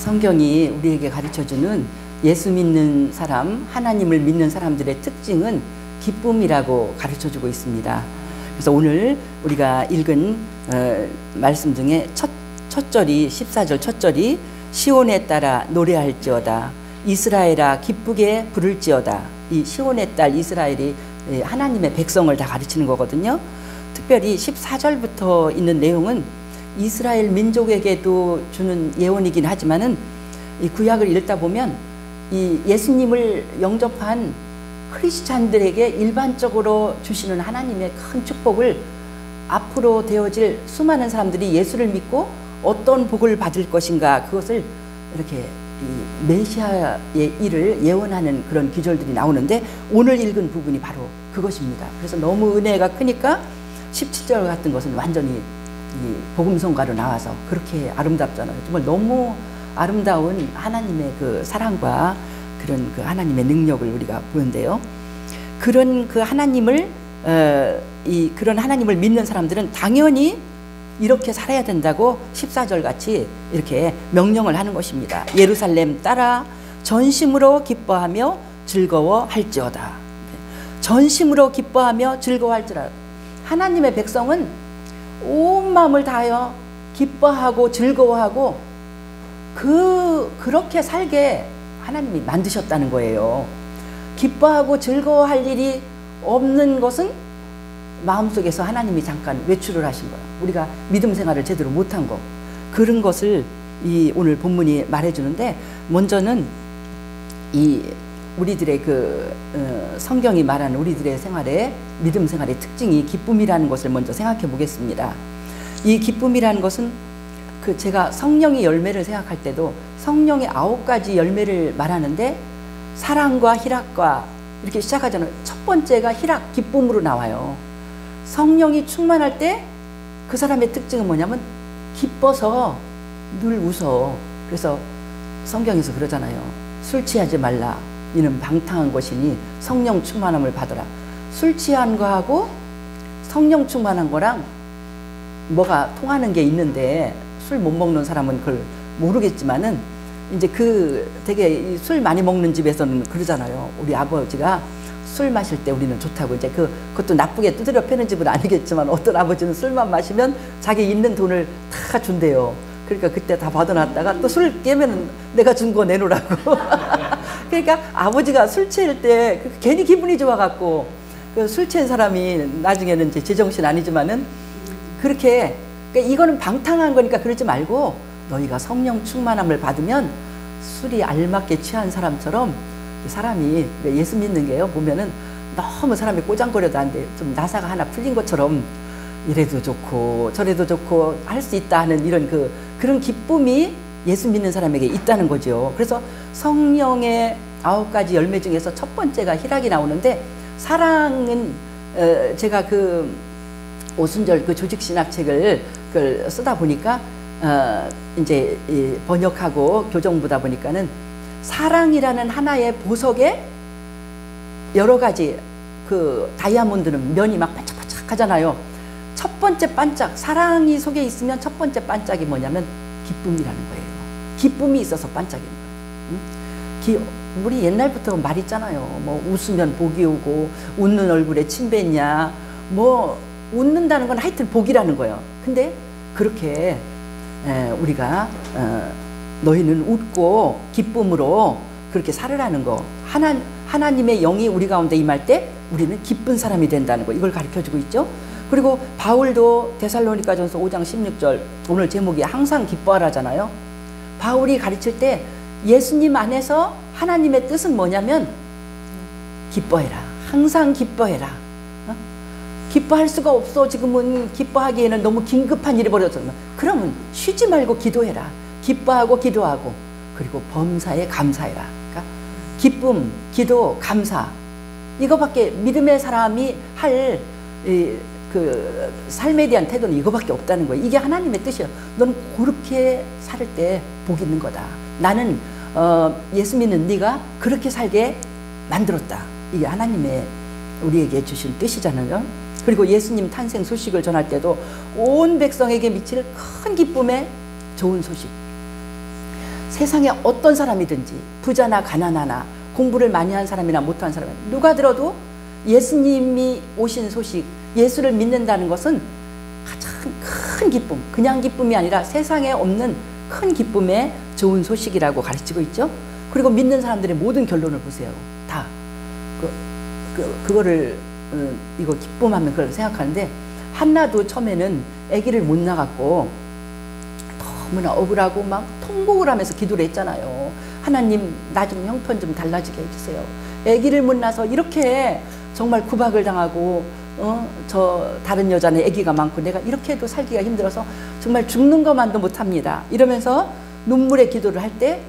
성경이 우리에게 가르쳐주는 예수 믿는 사람, 하나님을 믿는 사람들의 특징은 기쁨이라고 가르쳐주고 있습니다. 그래서 오늘 우리가 읽은 말씀 중에 첫 절이 14절 첫 절이 시온에 따라 노래할지어다 이스라엘아 기쁘게 부를지어다. 이 시온의 딸 이스라엘이 하나님의 백성을 다 가르치는 거거든요. 특별히 14절부터 있는 내용은 이스라엘 민족에게도 주는 예언이긴 하지만은 이 구약을 읽다 보면 이 예수님을 영접한 크리스찬들에게 일반적으로 주시는 하나님의 큰 축복을 앞으로 되어질 수많은 사람들이 예수를 믿고 어떤 복을 받을 것인가 그것을 이렇게 이 메시아의 일을 예언하는 그런 기절들이 나오는데 오늘 읽은 부분이 바로 그것입니다. 그래서 너무 은혜가 크니까 17절 같은 것은 완전히 이 복음성가로 나와서 그렇게 아름답잖아요. 정말 너무 아름다운 하나님의 그 사랑과 그런 그 하나님의 능력을 우리가 보는데요. 그런 그 하나님을 그런 하나님을 믿는 사람들은 당연히 이렇게 살아야 된다고 14절 같이 이렇게 명령을 하는 것입니다. 예루살렘 따라 전심으로 기뻐하며 즐거워할지어다. 전심으로 기뻐하며 즐거워할지어다. 하나님의 백성은 온 마음을 다하여 기뻐하고 즐거워하고 그렇게 살게 하나님이 만드셨다는 거예요. 기뻐하고 즐거워할 일이 없는 것은 마음속에서 하나님이 잠깐 외출을 하신 거예요. 우리가 믿음 생활을 제대로 못한 거. 그런 것을 이 오늘 본문이 말해주는데 먼저는 이 우리들의 성경이 말하는 우리들의 생활의 믿음 생활의 특징이 기쁨이라는 것을 먼저 생각해 보겠습니다. 이 기쁨이라는 것은 제가 성령의 열매를 생각할 때도 성령의 9가지 열매를 말하는데 사랑과 희락과 이렇게 시작하잖아요. 첫 번째가 희락, 기쁨으로 나와요. 성령이 충만할 때 그 사람의 특징은 뭐냐면 기뻐서 늘 웃어. 그래서 성경에서 그러잖아요. 술 취하지 말라. 이는 방탕한 것이니 성령 충만함을 받아라. 술 취한 거하고 성령 충만한 거랑 뭐가 통하는 게 있는데 술 못 먹는 사람은 그걸 모르겠지만은 이제 되게 술 많이 먹는 집에서는 그러잖아요. 우리 아버지가 술 마실 때 우리는 좋다고 이제 그것도 나쁘게 두드려 패는 집은 아니겠지만 어떤 아버지는 술만 마시면 자기 있는 돈을 다 준대요. 그러니까 그때 다 받아놨다가 또 술 깨면은 내가 준 거 내놓으라고. 그러니까 아버지가 술 취할 때 괜히 기분이 좋아갖고 술 취한 사람이 나중에는 이제 제정신 아니지만은 그렇게 그러니까 이거는 방탕한 거니까 그러지 말고 너희가 성령 충만함을 받으면 술이 알맞게 취한 사람처럼 사람이 예수 믿는 게요 보면은 너무 사람이 꼬장거려도 안 돼. 좀 나사가 하나 풀린 것처럼 이래도 좋고 저래도 좋고 할 수 있다 하는 이런 그런 기쁨이 예수 믿는 사람에게 있다는 거죠. 그래서 성령의 9가지 열매 중에서 첫 번째가 희락이 나오는데 사랑은 제가 오순절 조직신학책을 쓰다 보니까 이제 번역하고 교정부다 보니까는 사랑이라는 하나의 보석에 여러 가지 다이아몬드는 면이 막 반짝반짝 하잖아요. 첫 번째 반짝, 사랑이 속에 있으면 첫 번째 반짝이 뭐냐면 기쁨이라는 거예요. 기쁨이 있어서 반짝이는 거예요. 우리 옛날부터 말 있잖아요. 뭐 웃으면 복이 오고 웃는 얼굴에 침 뱉냐. 뭐 웃는다는 건 하여튼 복이라는 거예요. 근데 그렇게 우리가 너희는 웃고 기쁨으로 그렇게 살으라는 거. 하나님의 영이 우리 가운데 임할 때 우리는 기쁜 사람이 된다는 거. 이걸 가르쳐주고 있죠. 그리고 바울도 데살로니가전서 5장 16절 오늘 제목이 항상 기뻐하라잖아요. 바울이 가르칠 때 예수님 안에서 하나님의 뜻은 뭐냐면 기뻐해라. 항상 기뻐해라. 기뻐할 수가 없어. 지금은 기뻐하기에는 너무 긴급한 일이 벌어졌잖아. 그러면 쉬지 말고 기도해라. 기뻐하고 기도하고 그리고 범사에 감사해라. 그러니까 기쁨, 기도, 감사 이거밖에 믿음의 사람이 할 삶에 대한 태도는 이거밖에 없다는 거예요. 이게 하나님의 뜻이에요. 너는 그렇게 살 때 복 있는 거다. 나는 예수 믿는 네가 그렇게 살게 만들었다. 이게 하나님의 우리에게 주신 뜻이잖아요. 그리고 예수님 탄생 소식을 전할 때도 온 백성에게 미칠 큰 기쁨의 좋은 소식. 세상에 어떤 사람이든지 부자나 가난하나 공부를 많이 한 사람이나 못한 사람 누가 들어도 예수님이 오신 소식, 예수를 믿는다는 것은 가장 큰 기쁨, 그냥 기쁨이 아니라 세상에 없는 큰 기쁨의 좋은 소식이라고 가르치고 있죠. 그리고 믿는 사람들의 모든 결론을 보세요. 다 그거를 이거 기쁨하면 그걸 생각하는데, 한나도 처음에는 아기를 못 낳았고 너무나 억울하고 막 통곡을 하면서 기도를 했잖아요. 하나님, 나 좀 형편 좀 달라지게 해주세요. 아기를 못 낳아서 이렇게 정말 구박을 당하고 저 다른 여자는 아기가 많고 내가 이렇게 해도 살기가 힘들어서 정말 죽는 것만도 못합니다. 이러면서 눈물의 기도를 할 때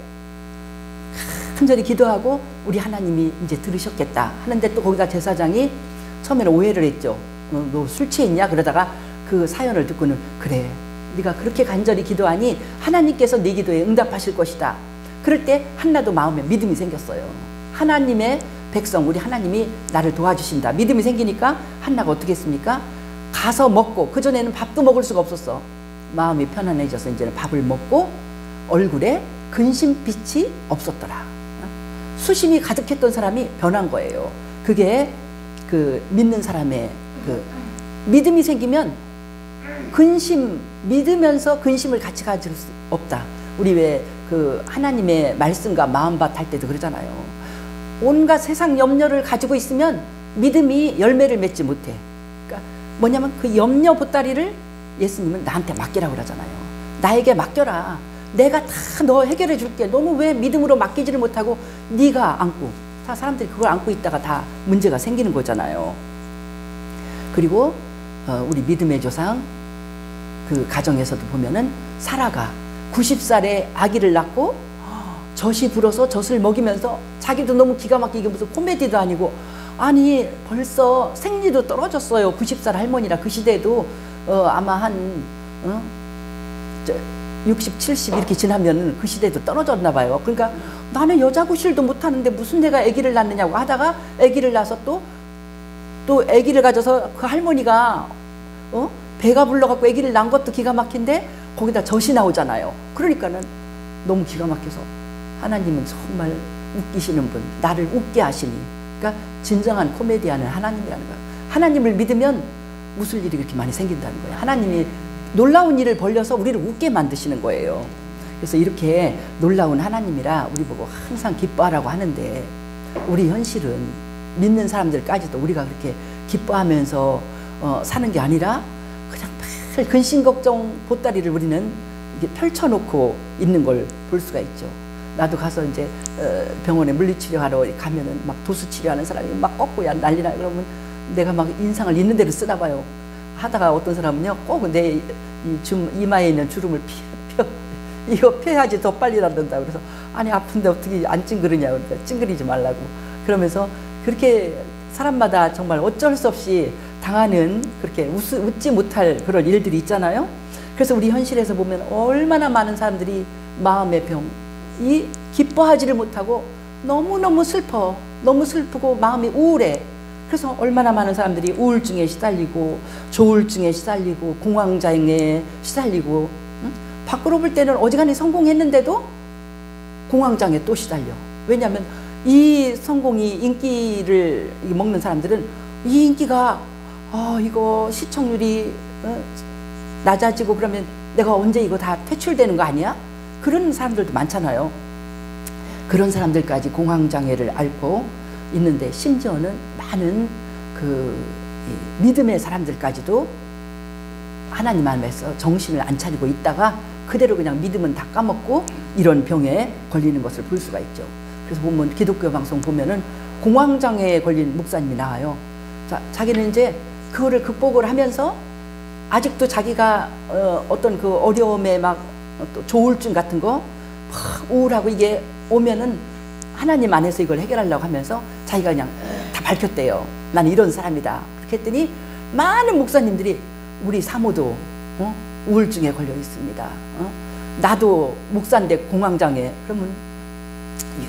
간절히 기도하고 우리 하나님이 이제 들으셨겠다 하는데, 또 거기다 제사장이 처음에는 오해를 했죠. 너 술 취했냐? 그러다가 그 사연을 듣고는 그래, 네가 그렇게 간절히 기도하니 하나님께서 네 기도에 응답하실 것이다. 그럴 때 한나도 마음에 믿음이 생겼어요. 하나님의 백성, 우리 하나님이 나를 도와주신다. 믿음이 생기니까 한나가 어떻게 했습니까? 가서 먹고, 그전에는 밥도 먹을 수가 없었어. 마음이 편안해져서 이제는 밥을 먹고 얼굴에 근심빛이 없었더라. 수심이 가득했던 사람이 변한 거예요. 그게 그 믿는 사람의 그 믿음이 생기면 근심, 믿으면서 근심을 같이 가질 수 없다. 우리 왜 그 하나님의 말씀과 마음밭 할 때도 그러잖아요. 온갖 세상 염려를 가지고 있으면 믿음이 열매를 맺지 못해. 그러니까 뭐냐면 그 염려 보따리를 예수님은 나한테 맡기라고 그러잖아요. 나에게 맡겨라. 내가 다 너 해결해 줄게. 너는 왜 믿음으로 맡기지를 못하고 네가 안고. 다 사람들이 그걸 안고 있다가 다 문제가 생기는 거잖아요. 그리고 우리 믿음의 조상 그 가정에서도 보면은 사라가 90살에 아기를 낳고 젖이 불어서 젖을 먹이면서 자기도 너무 기가 막히게, 무슨 코미디도 아니고, 아니 벌써 생리도 떨어졌어요. 90살 할머니라. 그 시대에도 아마 한 60, 70 이렇게 지나면 그 시대도 떨어졌나 봐요. 그러니까 나는 여자 구실도 못하는데 무슨 내가 아기를 낳느냐고 하다가 아기를 낳아서 또 아기를 가져서 그 할머니가 배가 불러갖고 아기를 낳은 것도 기가 막힌데 거기다 젖이 나오잖아요. 그러니까는 너무 기가 막혀서 하나님은 정말 웃기시는 분, 나를 웃게 하시니. 그러니까 진정한 코미디언은 하나님이라는 거예요. 하나님을 믿으면 무슨 일이 그렇게 많이 생긴다는 거예요. 하나님이 놀라운 일을 벌려서 우리를 웃게 만드시는 거예요. 그래서 이렇게 놀라운 하나님이라 우리 보고 항상 기뻐하라고 하는데, 우리 현실은 믿는 사람들까지도 우리가 그렇게 기뻐하면서 사는 게 아니라 그냥 늘 근심 걱정 보따리를 우리는 이렇게 펼쳐놓고 있는 걸 볼 수가 있죠. 나도 가서 이제 병원에 물리치료하러 가면은 막 도수치료하는 사람이 막 꺾고 난리나. 그러면 내가 막 인상을 있는 대로 쓰나 봐요. 하다가 어떤 사람은요, 꼭 내 이마에 있는 주름을 이거 펴야지 더 빨리 낫는다. 그래서 아니 아픈데 어떻게 안 찡그리냐. 그러니까 찡그리지 말라고. 그러면서 그렇게 사람마다 정말 어쩔 수 없이 당하는, 그렇게 웃지 못할 그런 일들이 있잖아요. 그래서 우리 현실에서 보면 얼마나 많은 사람들이 마음의 병이 기뻐하지를 못하고 너무너무 슬퍼, 너무 슬프고 마음이 우울해. 그래서 얼마나 많은 사람들이 우울증에 시달리고 조울증에 시달리고 공황장애에 시달리고, 응? 밖으로 볼 때는 어지간히 성공했는데도 공황장애 또 시달려. 왜냐하면 이 성공이 인기를 먹는 사람들은 이 인기가 이거 시청률이 낮아지고 그러면 내가 언제 이거 다 퇴출되는 거 아니야? 그런 사람들도 많잖아요. 그런 사람들까지 공황장애를 앓고 있는데, 심지어는 많은 그 믿음의 사람들까지도 하나님 안에서 정신을 안 차리고 있다가 그대로 그냥 믿음은 다 까먹고 이런 병에 걸리는 것을 볼 수가 있죠. 그래서 보면 기독교 방송 보면은 공황장애에 걸린 목사님이 나와요. 자기는 이제 그거를 극복을 하면서 아직도 자기가 어떤 그 어려움에 막 또 조울증 같은 거 막 우울하고 이게 오면은 하나님 안에서 이걸 해결하려고 하면서 자기가 그냥 다 밝혔대요. 나는 이런 사람이다. 그렇게 했더니 많은 목사님들이 우리 사모도 우울증에 걸려 있습니다. 나도 목사인데 공황장애. 그러면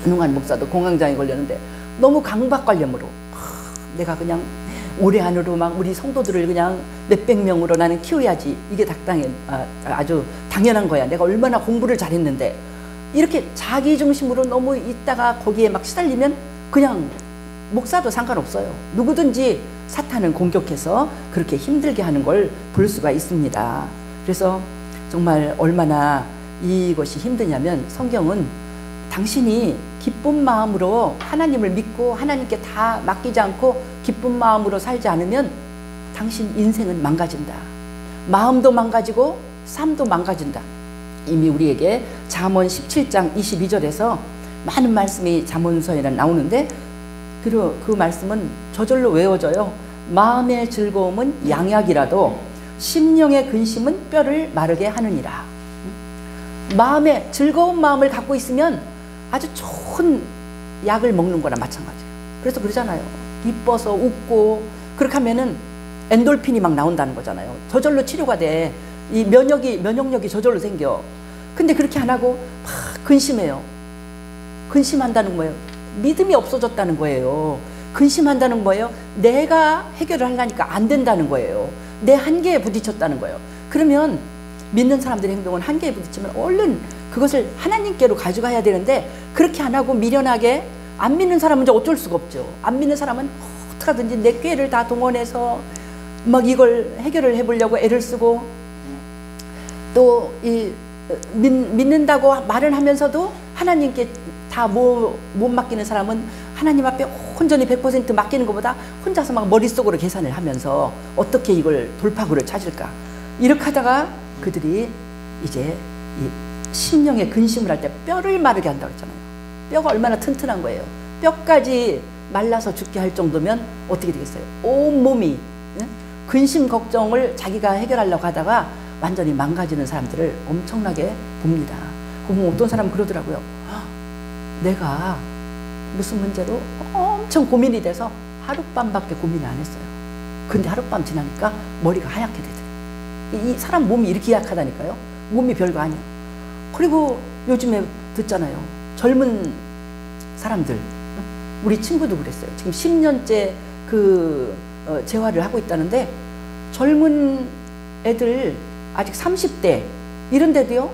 유능한 목사도 공황장애 걸렸는데 너무 강박관념으로 내가 그냥 올해 안으로 막 우리 성도들을 그냥 몇백 명으로 나는 키워야지. 이게 아주 당연한 거야. 내가 얼마나 공부를 잘했는데 이렇게 자기 중심으로 너무 있다가 거기에 막 시달리면 그냥 목사도 상관없어요. 누구든지 사탄은 공격해서 그렇게 힘들게 하는 걸 볼 수가 있습니다. 그래서 정말 얼마나 이것이 힘드냐면 성경은 당신이 기쁜 마음으로 하나님을 믿고 하나님께 다 맡기지 않고 기쁜 마음으로 살지 않으면 당신 인생은 망가진다. 마음도 망가지고 삶도 망가진다. 이미 우리에게 잠언 17장 22절에서 많은 말씀이 잠언서에는 나오는데 그 말씀은 저절로 외워져요. 마음의 즐거움은 양약이라도 심령의 근심은 뼈를 마르게 하느니라. 마음에 즐거운 마음을 갖고 있으면 아주 좋은 약을 먹는 거나 마찬가지예요. 그래서 그러잖아요. 이뻐서 웃고 그렇게 하면은 엔돌핀이 막 나온다는 거잖아요. 저절로 치료가 돼. 이 면역력이 저절로 생겨. 근데 그렇게 안 하고 막 근심해요. 근심한다는 거예요. 믿음이 없어졌다는 거예요. 근심한다는 거예요. 내가 해결을 하려니까 안 된다는 거예요. 내 한계에 부딪혔다는 거예요. 그러면 믿는 사람들의 행동은 한계에 부딪히면 얼른 그것을 하나님께로 가져가야 되는데 그렇게 안 하고 미련하게 안 믿는 사람은 이제 어쩔 수가 없죠. 안 믿는 사람은 어떻게 하든지 내 꾀를 다 동원해서 막 이걸 해결을 해보려고 애를 쓰고 또 믿는다고 말을 하면서도 하나님께 다 못 맡기는 사람은 하나님 앞에 온전히 100% 맡기는 것보다 혼자서 막 머릿속으로 계산을 하면서 어떻게 이걸 돌파구를 찾을까 이렇게 하다가 그들이 이제 이 심령의 근심을 할 때 뼈를 마르게 한다고 했잖아요. 뼈가 얼마나 튼튼한 거예요. 뼈까지 말라서 죽게 할 정도면 어떻게 되겠어요? 온 몸이 근심 걱정을 자기가 해결하려고 하다가 완전히 망가지는 사람들을 엄청나게 봅니다. 보면 어떤 사람은 그러더라고요. 내가 무슨 문제로 엄청 고민이 돼서 하룻밤밖에 고민을 안 했어요. 근데 하룻밤 지나니까 머리가 하얗게 되더라고요. 이 사람 몸이 이렇게 약하다니까요. 몸이 별거 아니에요. 그리고 요즘에 듣잖아요. 젊은 사람들, 우리 친구도 그랬어요. 지금 10년째 재활을 하고 있다는데 젊은 애들 아직 30대 이런데도요.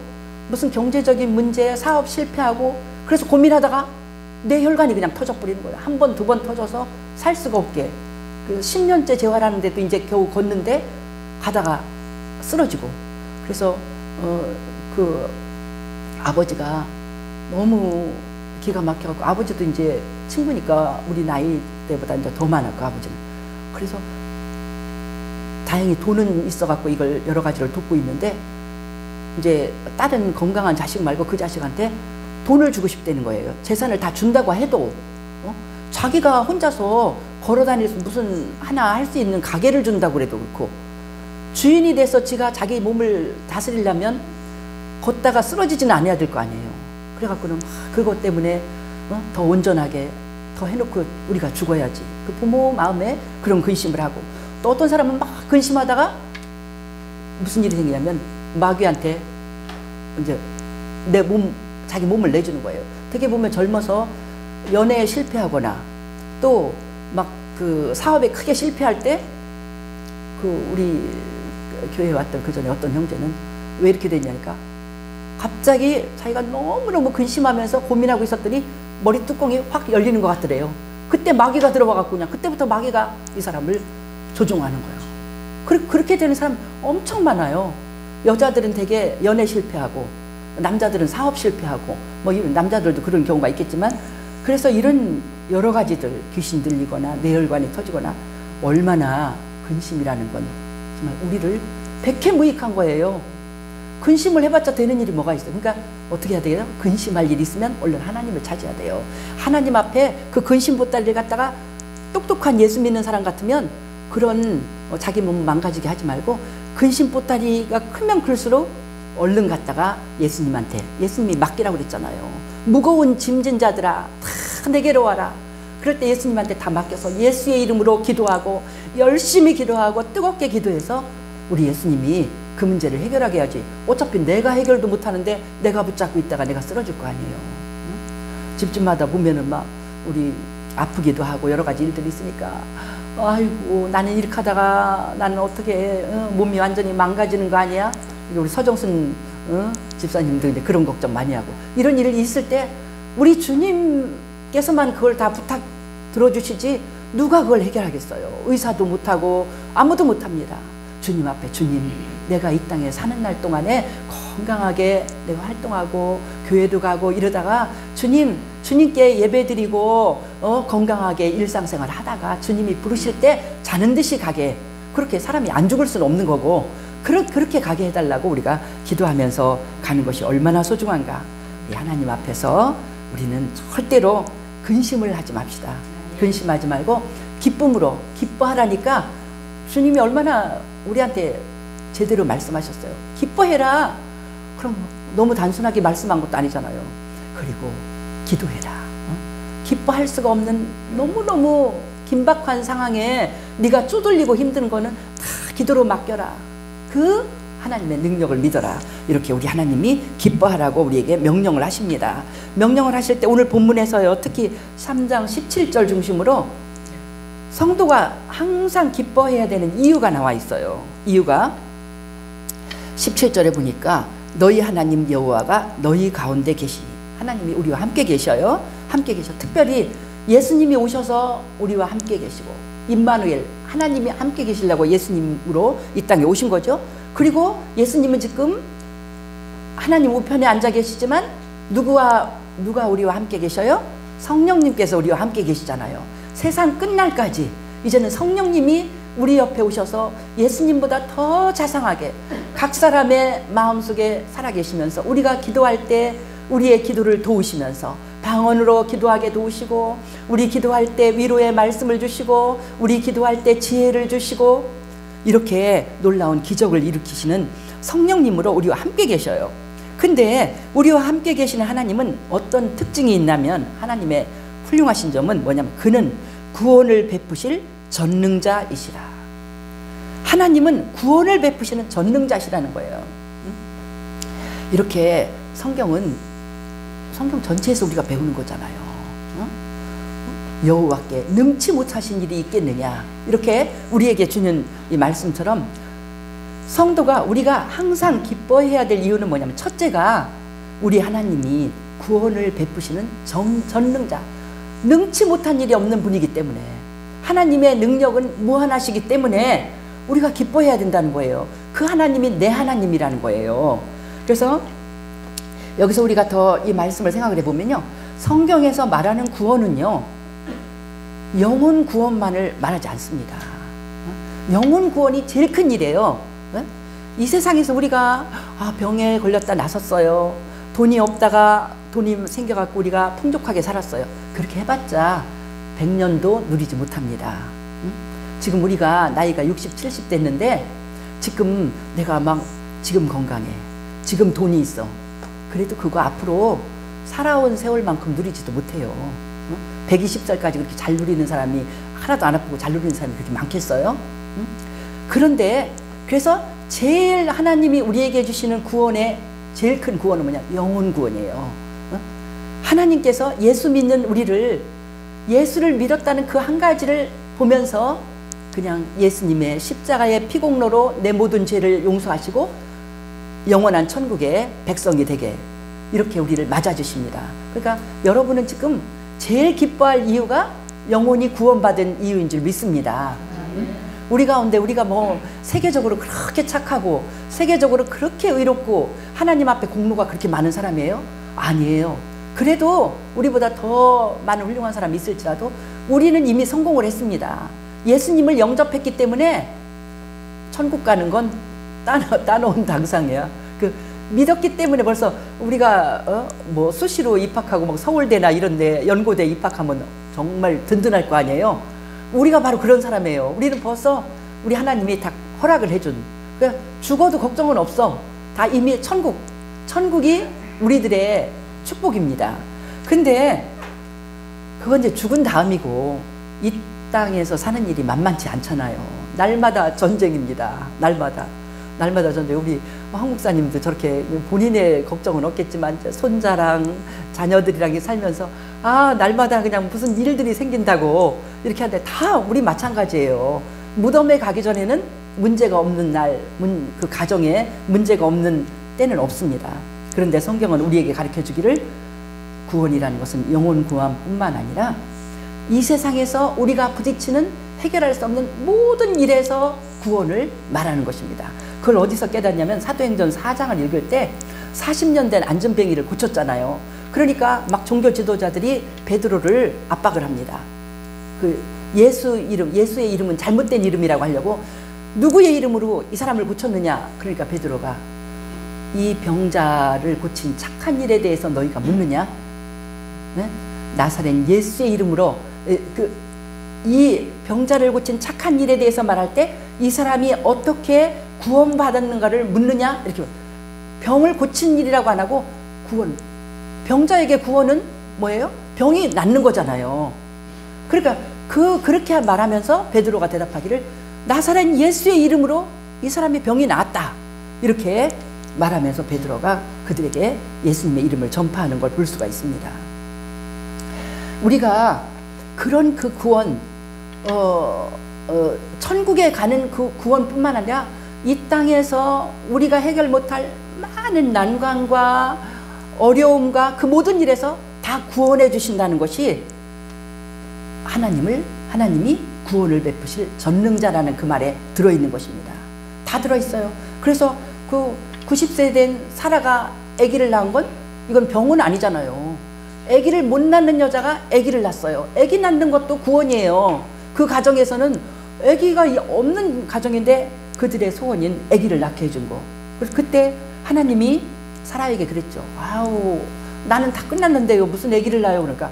무슨 경제적인 문제, 사업 실패하고 그래서 고민하다가 내 혈관이 그냥 터져버리는 거예요. 한 번, 두 번 터져서 살 수가 없게. 10년째 재활하는데도 이제 겨우 걷는데 가다가 쓰러지고. 그래서 그 아버지가 너무 기가 막혀갖고 아버지도 이제 친구니까 우리 나이 때보다 이제 더 많아 그 아버지는. 그래서 다행히 돈은 있어갖고 이걸 여러 가지를 돕고 있는데 이제 다른 건강한 자식 말고 그 자식한테 돈을 주고 싶다는 거예요. 재산을 다 준다고 해도 자기가 혼자서 걸어다니면서 무슨 하나 할 수 있는 가게를 준다고 그래도 그렇고 주인이 돼서 지가 자기 몸을 다스리려면 걷다가 쓰러지지는 않아야 될 거 아니에요. 그래갖고는 그것 때문에 더 온전하게 더 해놓고 우리가 죽어야지. 그 부모 마음에 그런 근심을 하고 또 어떤 사람은 막 근심하다가 무슨 일이 생기냐면 마귀한테 이제 자기 몸을 내주는 거예요. 되게 보면 젊어서 연애에 실패하거나 또 막 그 사업에 크게 실패할 때 우리 교회에 왔던 그 전에 어떤 형제는 왜 이렇게 됐냐니까 갑자기 자기가 너무너무 근심하면서 고민하고 있었더니 머리 뚜껑이 확 열리는 것 같더래요. 그때 마귀가 들어와갖고 그냥 그때부터 마귀가 이 사람을 조종하는 거예요. 그렇게 되는 사람 엄청 많아요. 여자들은 되게 연애 실패하고 남자들은 사업 실패하고 뭐 이런 남자들도 그런 경우가 있겠지만 그래서 이런 여러 가지들 귀신 들리거나 뇌혈관이 터지거나 얼마나 근심이라는 건 정말 우리를 백해무익한 거예요. 근심을 해봤자 되는 일이 뭐가 있어요. 그러니까 어떻게 해야 돼요? 근심할 일이 있으면 얼른 하나님을 찾아야 돼요. 하나님 앞에 그 근심 보따리를 갖다가 똑똑한 예수 믿는 사람 같으면 그런 자기 몸 망가지게 하지 말고 근심 보따리가 크면 클수록 얼른 갔다가 예수님이 맡기라고 그랬잖아요. 무거운 짐진 자들아 다 내게로 와라. 그럴 때 예수님한테 다 맡겨서 예수의 이름으로 기도하고 열심히 기도하고 뜨겁게 기도해서 우리 예수님이 그 문제를 해결하게 해야지. 어차피 내가 해결도 못하는데 내가 붙잡고 있다가 내가 쓰러질 거 아니에요. 응? 집집마다 보면은 막 우리 아프기도 하고 여러 가지 일들이 있으니까 아이고 나는 이렇게 하다가 나는 어떻게 몸이 완전히 망가지는 거 아니야? 우리 서정순 집사님도 이제 그런 걱정 많이 하고 이런 일이 있을 때 우리 주님께서만 그걸 다 부탁 들어주시지 누가 그걸 해결하겠어요. 의사도 못하고 아무도 못합니다. 주님 앞에 주님 내가 이 땅에 사는 날 동안에 건강하게 내가 활동하고 교회도 가고 이러다가 주님께 예배드리고 건강하게 일상생활 하다가 주님이 부르실 때 자는 듯이 가게 그렇게 사람이 안 죽을 수는 없는 거고 그렇게 가게 해달라고 우리가 기도하면서 가는 것이 얼마나 소중한가. 우리 하나님 앞에서 우리는 절대로 근심을 하지 맙시다. 근심하지 말고 기쁨으로 기뻐하라니까 주님이 얼마나 우리한테 제대로 말씀하셨어요. 기뻐해라. 그럼 너무 단순하게 말씀한 것도 아니잖아요. 그리고 기도해라. 기뻐할 수가 없는 너무너무 긴박한 상황에 네가 쪼들리고 힘든 거는 다 기도로 맡겨라. 그 하나님의 능력을 믿어라. 이렇게 우리 하나님이 기뻐하라고 우리에게 명령을 하십니다. 명령을 하실 때 오늘 본문에서요. 특히 3장 17절 중심으로 성도가 항상 기뻐해야 되는 이유가 나와 있어요. 이유가 17절에 보니까 너희 하나님 여호와가 너희 가운데 계시니 하나님이 우리와 함께 계셔요. 함께 계셔. 특별히 예수님이 오셔서 우리와 함께 계시고 임마누엘 하나님이 함께 계시려고 예수님으로 이 땅에 오신 거죠. 그리고 예수님은 지금 하나님 우편에 앉아 계시지만 누가 우리와 함께 계셔요? 성령님께서 우리와 함께 계시잖아요. 세상 끝날까지 이제는 성령님이 우리 옆에 오셔서 예수님보다 더 자상하게 각 사람의 마음속에 살아계시면서 우리가 기도할 때 우리의 기도를 도우시면서 방언으로 기도하게 도우시고 우리 기도할 때 위로의 말씀을 주시고 우리 기도할 때 지혜를 주시고 이렇게 놀라운 기적을 일으키시는 성령님으로 우리와 함께 계셔요. 근데 우리와 함께 계시는 하나님은 어떤 특징이 있냐면 하나님의 훌륭하신 점은 뭐냐면 그는 구원을 베푸실 전능자이시라. 하나님은 구원을 베푸시는 전능자시라는 거예요. 이렇게 성경 전체에서 우리가 배우는 거잖아요. 여호와께 능치 못하신 일이 있겠느냐. 이렇게 우리에게 주는 이 말씀처럼 성도가 우리가 항상 기뻐해야 될 이유는 뭐냐면 첫째가 우리 하나님이 구원을 베푸시는 전능자, 능치 못한 일이 없는 분이기 때문에 하나님의 능력은 무한하시기 때문에 우리가 기뻐해야 된다는 거예요. 그 하나님이 내 하나님이라는 거예요. 그래서 여기서 우리가 더 이 말씀을 생각을 해보면요. 성경에서 말하는 구원은요. 영혼 구원만을 말하지 않습니다. 영혼 구원이 제일 큰 일이에요. 이 세상에서 우리가 병에 걸렸다 나섰어요. 돈이 없다가 돈이 생겨갖고 우리가 풍족하게 살았어요. 그렇게 해봤자 100년도 누리지 못합니다. 지금 우리가 나이가 60, 70 됐는데 지금 내가 지금 건강해. 지금 돈이 있어. 그래도 그거 앞으로 살아온 세월만큼 누리지도 못해요. 120살까지 그렇게 잘 누리는 사람이 하나도 안 아프고 잘 누리는 사람이 그렇게 많겠어요? 그런데 그래서 제일 하나님이 우리에게 주시는 구원의 제일 큰 구원은 뭐냐? 영혼 구원이에요. 하나님께서 예수 믿는 우리를 예수를 믿었다는 그 한 가지를 보면서 그냥 예수님의 십자가의 피공로로 내 모든 죄를 용서하시고 영원한 천국의 백성이 되게 이렇게 우리를 맞아주십니다. 그러니까 여러분은 지금 제일 기뻐할 이유가 영혼이 구원받은 이유인 줄 믿습니다. 우리 가운데 우리가 세계적으로 그렇게 착하고 세계적으로 그렇게 의롭고 하나님 앞에 공로가 그렇게 많은 사람이에요? 아니에요. 그래도 우리보다 더 많은 훌륭한 사람이 있을지라도 우리는 이미 성공을 했습니다. 예수님을 영접했기 때문에 천국 가는 건 따놓은 당상이야. 믿었기 때문에 벌써 우리가 수시로 입학하고 서울대나 이런데 연고대 입학하면 정말 든든할 거 아니에요. 우리가 바로 그런 사람이에요. 우리는 벌써 우리 하나님이 다 허락을 해준. 그러니까 죽어도 걱정은 없어. 다 이미 천국이 우리들의 축복입니다. 근데 그건 이제 죽은 다음이고 이 땅에서 사는 일이 만만치 않잖아요. 날마다 전쟁입니다. 날마다 전쟁. 우리 한국사님도 저렇게 본인의 걱정은 없겠지만 손자랑 자녀들이랑 살면서 날마다 그냥 무슨 일들이 생긴다고 이렇게 하는데 다 우리 마찬가지예요. 무덤에 가기 전에는 문제가 없는 날, 그 가정에 문제가 없는 때는 없습니다. 그런데 성경은 우리에게 가르쳐 주기를 구원이라는 것은 영혼 구원뿐만 아니라 이 세상에서 우리가 부딪히는 해결할 수 없는 모든 일에서 구원을 말하는 것입니다. 그걸 어디서 깨닫냐면 사도행전 4장을 읽을 때 40년 된 안전뱅이를 고쳤잖아요. 그러니까 막 종교 지도자들이 베드로를 압박을 합니다. 그 예수의 이름은 잘못된 이름이라고 하려고 누구의 이름으로 이 사람을 고쳤느냐. 그러니까 베드로가 이 병자를 고친 착한 일에 대해서 너희가 묻느냐? 네? 나사렛 예수의 이름으로 이 병자를 고친 착한 일에 대해서 말할 때 이 사람이 어떻게 구원받았는가를 묻느냐? 이렇게 병을 고친 일이라고 안 하고 구원. 병자에게 구원은 뭐예요? 병이 낫는 거잖아요. 그러니까 그렇게 말하면서 베드로가 대답하기를 나사렛 예수의 이름으로 이 사람의 병이 나았다. 이렇게 말하면서 베드로가 그들에게 예수님의 이름을 전파하는 걸 볼 수가 있습니다. 우리가 그런 그 구원, 천국에 가는 그 구원뿐만 아니라 이 땅에서 우리가 해결 못할 많은 난관과 어려움과 그 모든 일에서 다 구원해 주신다는 것이 하나님이 구원을 베푸실 전능자라는 그 말에 들어있는 것입니다. 다 들어있어요. 그래서 그 90세 된 사라가 아기를 낳은 건 이건 병은 아니잖아요. 아기를 못 낳는 여자가 아기를 낳았어요. 아기 낳는 것도 구원이에요. 그 가정에서는 아기가 없는 가정인데 그들의 소원인 아기를 낳게 해준 거. 그래서 그때 하나님이 사라에게 그랬죠. 아우, 나는 다 끝났는데요. 무슨 아기를 낳아요? 그러니까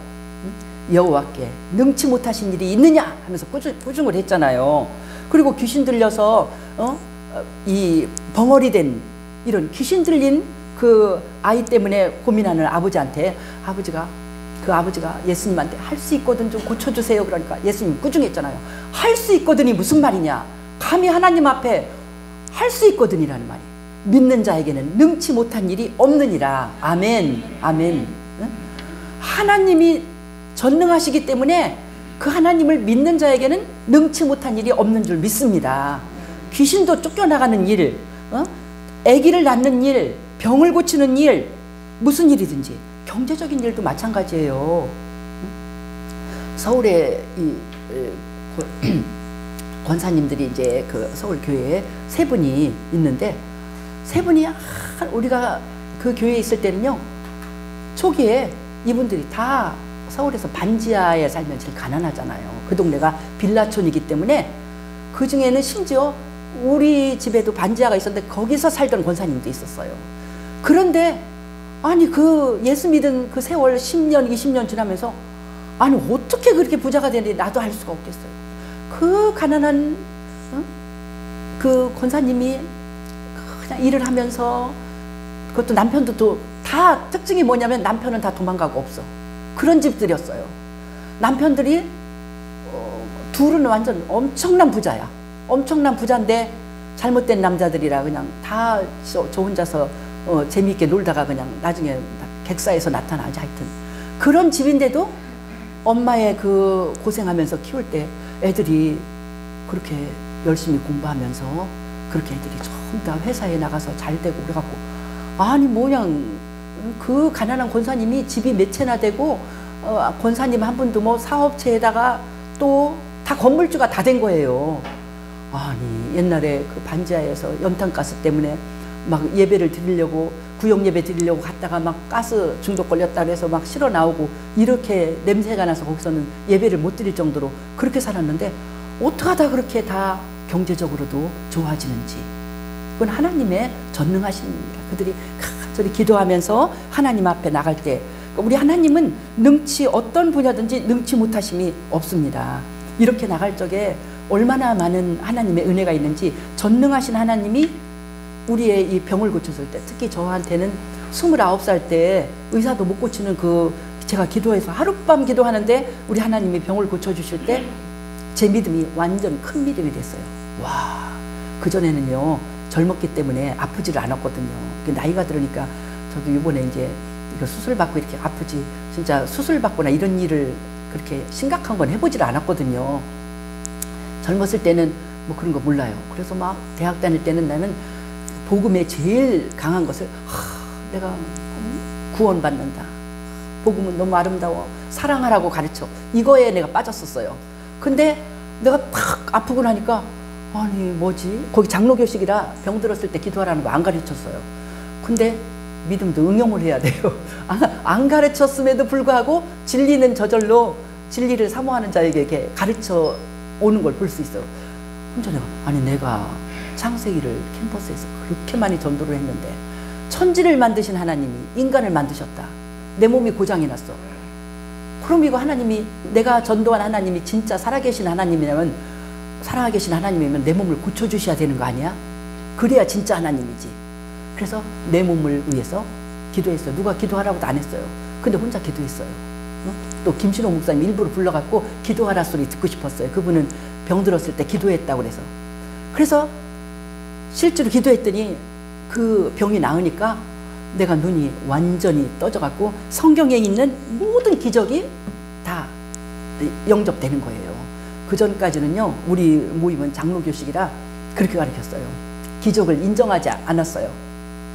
여호와께 능치 못하신 일이 있느냐 하면서 꾸중을 했잖아요. 그리고 귀신 들려서 이 벙어리 된 이런 귀신 들린 그 아이 때문에 고민하는 아버지한테 그 아버지가 예수님한테 할 수 있거든 좀 고쳐주세요. 그러니까 예수님 꾸중했잖아요. 할 수 있거든이 무슨 말이냐. 감히 하나님 앞에 할 수 있거든이라는 말이. 믿는 자에게는 능치 못한 일이 없느니라. 아멘. 아멘. 하나님이 전능하시기 때문에 그 하나님을 믿는 자에게는 능치 못한 일이 없는 줄 믿습니다. 귀신도 쫓겨나가는 일, 아기를 낳는 일, 병을 고치는 일, 무슨 일이든지 경제적인 일도 마찬가지예요. 서울에 권사님들이 이제 그 서울 교회에 세 분이 있는데 세 분이 우리가 그 교회에 있을 때는요 초기에 이분들이 다 서울에서 반지하에 살면 제일 가난하잖아요. 그 동네가 빌라촌이기 때문에 그 중에는 심지어 우리 집에도 반지하가 있었는데 거기서 살던 권사님도 있었어요. 그런데 아니 그 예수 믿은 그 세월 10년 20년 지나면서 아니 어떻게 그렇게 부자가 되는지 나도 알 수가 없겠어요. 그 가난한 그 권사님이 그냥 일을 하면서 그것도 남편도 또 다 특징이 뭐냐면 남편은 다 도망가고 없어. 그런 집들이었어요. 남편들이 둘은 완전 엄청난 부자야. 엄청난 부자인데 잘못된 남자들이라 그냥 다 저 혼자서 재미있게 놀다가 그냥 나중에 객사에서 나타나지. 하여튼 그런 집인데도 엄마의 그 고생하면서 키울 때 애들이 그렇게 열심히 공부하면서 그렇게 애들이 전부 다 회사에 나가서 잘 되고 그래갖고 아니 뭐냐 그 가난한 권사님이 집이 몇 채나 되고 권사님 한 분도 뭐 사업체에다가 또 다 건물주가 다 된 거예요. 아니 옛날에 그 반지하에서 연탄가스 때문에 막 예배를 드리려고 구역 예배 드리려고 갔다가 막 가스 중독 걸렸다 그래서 막 실어 나오고 이렇게 냄새가 나서 거기서는 예배를 못 드릴 정도로 그렇게 살았는데 어떻게 하다 그렇게 다 경제적으로도 좋아지는지 그건 하나님의 전능하십니다. 그들이 저리 기도하면서 하나님 앞에 나갈 때 우리 하나님은 어떤 분야든지 능치 못하심이 없습니다. 이렇게 나갈 적에 얼마나 많은 하나님의 은혜가 있는지 전능하신 하나님이 우리의 이 병을 고쳤을 때 특히 저한테는 29살 때 의사도 못 고치는 제가 기도해서 하룻밤 기도하는데 우리 하나님이 병을 고쳐주실 때 제 믿음이 완전 큰 믿음이 됐어요. 와, 그전에는요 젊었기 때문에 아프지를 않았거든요. 나이가 들으니까 저도 이번에 이제 이거 수술 받고 이렇게 아프지 진짜 수술 받거나 이런 일을 그렇게 심각한 건 해보질 않았거든요. 젊었을 때는 뭐 그런 거 몰라요. 그래서 막 대학 다닐 때는 나는 복음에 제일 강한 것을 내가 구원받는다. 복음은 너무 아름다워. 사랑하라고 가르쳐. 이거에 내가 빠졌었어요. 근데 내가 탁 아프고 나니까 아니 뭐지? 거기 장로교식이라 병들었을 때 기도하라는 거 안 가르쳤어요. 근데 믿음도 응용을 해야 돼요. 안 가르쳤음에도 불구하고 진리는 저절로 진리를 사모하는 자에게 이렇게 가르쳐 오는 걸 볼 수 있어요. 혼자 내가 창세기를 캠퍼스에서 그렇게 많이 전도를 했는데 천지를 만드신 하나님이 인간을 만드셨다. 내 몸이 고장이 났어. 그럼 이거 하나님이, 내가 전도한 하나님이 진짜 살아계신 하나님이라면, 살아계신 하나님이면 내 몸을 고쳐주셔야 되는 거 아니야? 그래야 진짜 하나님이지. 그래서 내 몸을 위해서 기도했어요. 누가 기도하라고도 안 했어요. 근데 혼자 기도했어요. 또 김신호 목사님 일부러 불러갖고 기도하라 소리 듣고 싶었어요. 그분은 병들었을 때 기도했다고 그래서 실제로 기도했더니 그 병이 나으니까 내가 눈이 완전히 떠져갖고 성경에 있는 모든 기적이 다 영접되는 거예요. 그 전까지는요, 우리 모임은 장로교식이라 그렇게 가르쳤어요. 기적을 인정하지 않았어요.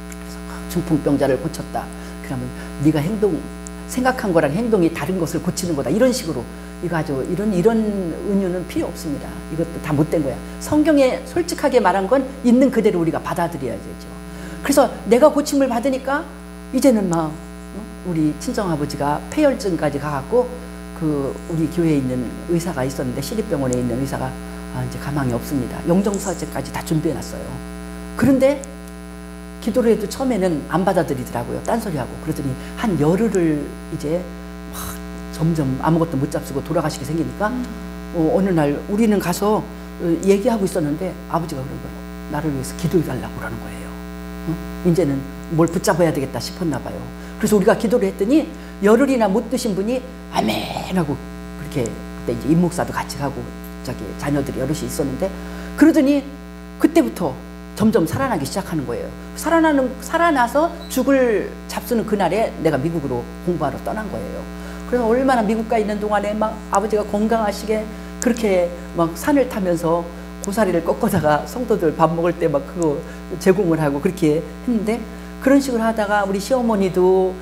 그래서 중풍병자를 고쳤다. 그러면 네가 생각한 거랑 행동이 다른 것을 고치는 거다. 이런 식으로. 이거 아주 이런 은유는 필요 없습니다. 이것도 다 못된 거야. 성경에 솔직하게 말한 건 있는 그대로 우리가 받아들여야 되죠. 그래서 내가 고침을 받으니까 이제는 막 우리 친정아버지가 폐혈증까지 가갖고 그 우리 교회에 있는 의사가 있었는데, 시립병원에 있는 의사가 이제 가망이 없습니다. 영정사제까지 다 준비해놨어요. 그런데 기도를 해도 처음에는 안 받아들이더라고요. 딴소리하고. 그러더니 한 열흘을 이제 막 점점 아무것도 못 잡수고 돌아가시게 생기니까 어느 날 우리는 가서 얘기하고 있었는데 아버지가 그런 거예요. 나를 위해서 기도해달라고 그러는 거예요. 이제는 뭘 붙잡아야 되겠다 싶었나 봐요. 그래서 우리가 기도를 했더니 열흘이나 못 드신 분이 아멘 하고 그렇게, 그때 이제 임목사도 같이 가고 자녀들이 여럿이 있었는데, 그러더니 그때부터 점점 살아나기 시작하는 거예요. 살아나서 죽을 잡수는 그날에 내가 미국으로 공부하러 떠난 거예요. 그래서 얼마나 미국 가 있는 동안에 막 아버지가 건강하시게 그렇게 막 산을 타면서 고사리를 꺾어다가 성도들 밥 먹을 때 막 그거 제공을 하고 그렇게 했는데, 그런 식으로 하다가 우리 시어머니도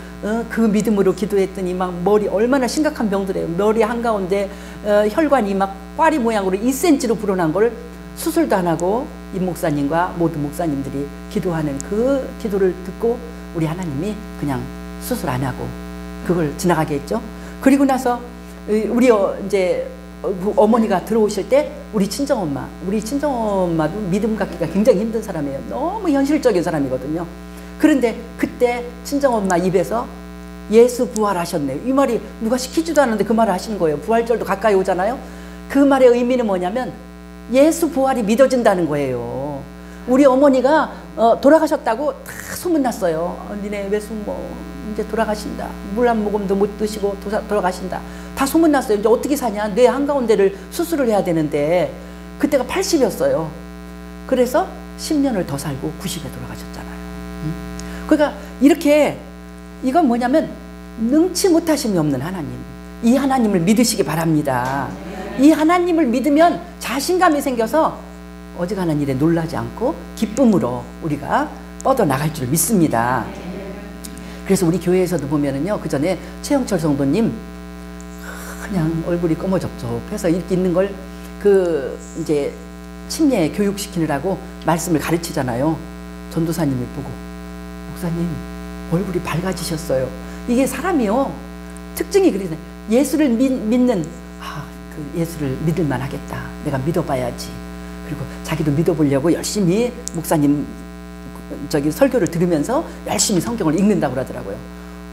그 믿음으로 기도했더니 막 머리, 얼마나 심각한 병들이에요. 머리 한가운데 혈관이 막 꽈리 모양으로 2cm로 불어난 걸 수술도 안 하고 임 목사님과 모든 목사님들이 기도하는 그 기도를 듣고 우리 하나님이 그냥 수술 안 하고 그걸 지나가게 했죠. 그리고 나서 우리 이제 어머니가 들어오실 때 우리 친정엄마도 믿음 갖기가 굉장히 힘든 사람이에요. 너무 현실적인 사람이거든요. 그런데 그때 친정엄마 입에서 예수 부활하셨네요. 이 말이 누가 시키지도 않았는데 그 말을 하시는 거예요. 부활절도 가까이 오잖아요. 그 말의 의미는 뭐냐면 예수 부활이 믿어진다는 거예요. 우리 어머니가 돌아가셨다고 다 소문났어요. 니네 외숙모 이제 돌아가신다. 물 한 모금도 못 드시고 돌아가신다. 다 소문났어요. 이제 어떻게 사냐. 뇌 한가운데를 수술을 해야 되는데 그때가 80이었어요. 그래서 10년을 더 살고 90에 돌아가셨잖아요. 그러니까 이렇게, 이건 뭐냐면 능치 못하심이 없는 하나님, 이 하나님을 믿으시기 바랍니다. 이 하나님을 믿으면 자신감이 생겨서 어지간한 일에 놀라지 않고 기쁨으로 우리가 뻗어나갈 줄 믿습니다. 그래서 우리 교회에서도 보면은요, 그 전에 최영철 성도님 그냥 얼굴이 꺼머접접해서 이렇게 있는 걸 이제 침례 교육시키느라고 말씀을 가르치잖아요. 전도사님이 보고, 목사님 얼굴이 밝아지셨어요. 이게 사람이요, 특징이 그러네. 예수를 믿는, 그 예수를 믿을만 하겠다. 내가 믿어봐야지. 그리고 자기도 믿어보려고 열심히 목사님 설교를 들으면서 열심히 성경을 읽는다고 그러더라고요.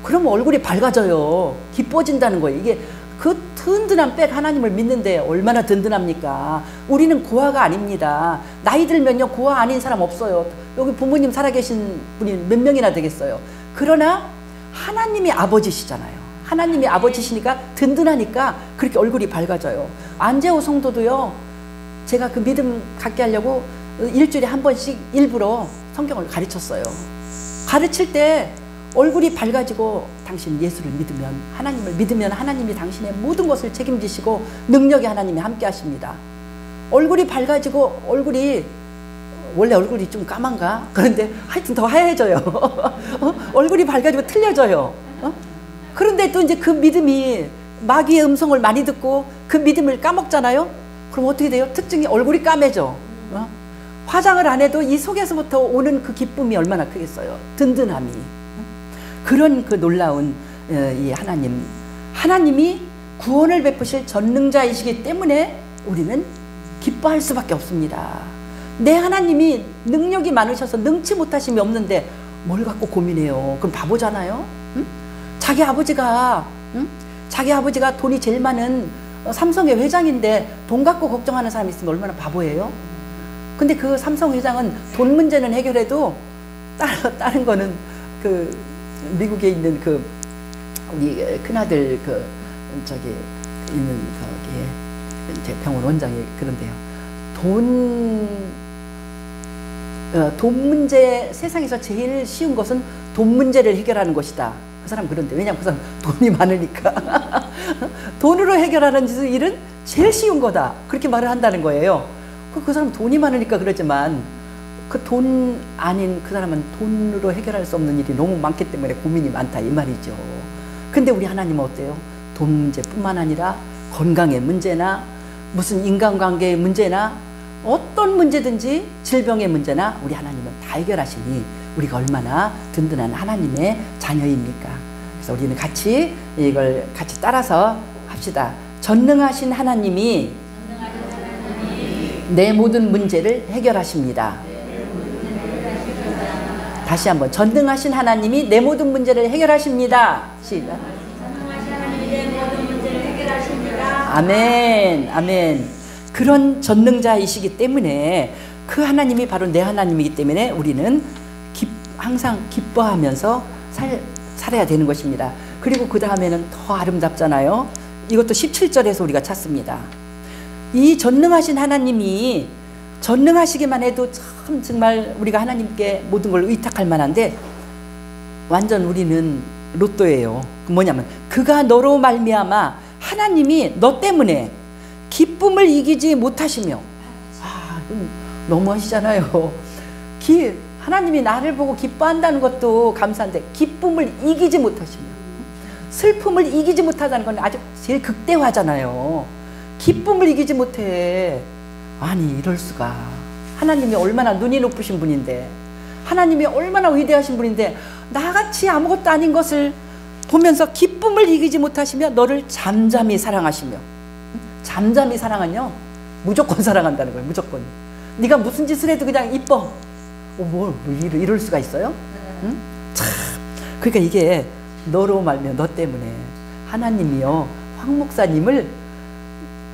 그러면 얼굴이 밝아져요. 기뻐진다는 거예요. 이게 그 든든한 백 하나님을 믿는데 얼마나 든든합니까? 우리는 고아가 아닙니다. 나이 들면요, 고아 아닌 사람 없어요. 여기 부모님 살아계신 분이 몇 명이나 되겠어요. 그러나 하나님이 아버지시잖아요. 하나님이 아버지시니까 든든하니까 그렇게 얼굴이 밝아져요. 안재호 성도도요, 제가 그 믿음 갖게 하려고 일주일에 한 번씩 일부러 성경을 가르쳤어요. 가르칠 때 얼굴이 밝아지고, 당신 예수를 믿으면, 하나님을 믿으면 하나님이 당신의 모든 것을 책임지시고 능력의 하나님이 함께 하십니다. 얼굴이 밝아지고 얼굴이 원래 얼굴이 좀 까만가? 그런데 하여튼 더 하얘져요. 얼굴이 밝아지고 틀려져요. 그런데 또 이제 그 믿음이 마귀의 음성을 많이 듣고 그 믿음을 까먹잖아요. 그럼 어떻게 돼요? 특징이 얼굴이 까매져. 화장을 안 해도 이 속에서부터 오는 그 기쁨이 얼마나 크겠어요. 든든함이. 그런 그 놀라운 이 하나님이 구원을 베푸실 전능자이시기 때문에 우리는 기뻐할 수밖에 없습니다. 내 하나님이 능력이 많으셔서 능치 못하심이 없는데 뭘 갖고 고민해요? 그럼 바보잖아요. 응? 자기 아버지가 돈이 제일 많은 삼성의 회장인데 돈 갖고 걱정하는 사람이 있으면 얼마나 바보예요? 근데 그 삼성 회장은 돈 문제는 해결해도 다른 거는 그 미국에 있는 그 우리 큰아들 그 저기 있는 거기에 제 병원 원장이 그런데요. 돈 문제, 세상에서 제일 쉬운 것은 돈 문제를 해결하는 것이다. 그 사람 그런데 왜냐면 그 사람 돈이 많으니까 돈으로 해결하는 일은 제일 쉬운 거다. 그렇게 말을 한다는 거예요. 그 사람 돈이 많으니까 그러지만 그 돈 아닌 그 사람은 돈으로 해결할 수 없는 일이 너무 많기 때문에 고민이 많다 이 말이죠. 근데 우리 하나님은 어때요? 돈 문제뿐만 아니라 건강의 문제나 무슨 인간관계의 문제나 어떤 문제든지 질병의 문제나 우리 하나님은 다 해결하시니 우리가 얼마나 든든한 하나님의 자녀입니까? 그래서 우리는 같이 이걸 같이 따라서 합시다. 전능하신 하나님이 내 모든 문제를 해결하십니다. 다시 한번 전능하신 하나님이 내 모든 문제를 해결하십니다. 시작. 아멘, 아멘. 그런 전능자이시기 때문에 그 하나님이 바로 내 하나님이기 때문에 우리는 항상 기뻐하면서 살아야 되는 것입니다. 그리고 그 다음에는 더 아름답잖아요. 이것도 17절에서 우리가 찾습니다. 이 전능하신 하나님이 전능하시기만 해도 참 정말 우리가 하나님께 모든 걸 의탁할 만한데 완전 우리는 로또예요. 뭐냐면 그가 너로 말미암아 하나님이 너 때문에 기쁨을 이기지 못하시며 너무하시잖아요. 하나님이 나를 보고 기뻐한다는 것도 감사한데 기쁨을 이기지 못하시며 슬픔을 이기지 못하다는 건 아주 제일 극대화잖아요. 기쁨을 이기지 못해. 아니 이럴 수가. 하나님이 얼마나 눈이 높으신 분인데 하나님이 얼마나 위대하신 분인데 나같이 아무것도 아닌 것을 보면서 기쁨을 이기지 못하시며 너를 잠잠히 사랑하시며 잠잠히 사랑하며 무조건 사랑한다는 거예요. 무조건. 네가 무슨 짓을 해도 그냥 이뻐. 뭘 이럴 수가 있어요? 응? 참. 그러니까 이게 너로 말며 너 때문에 하나님이요 황 목사님을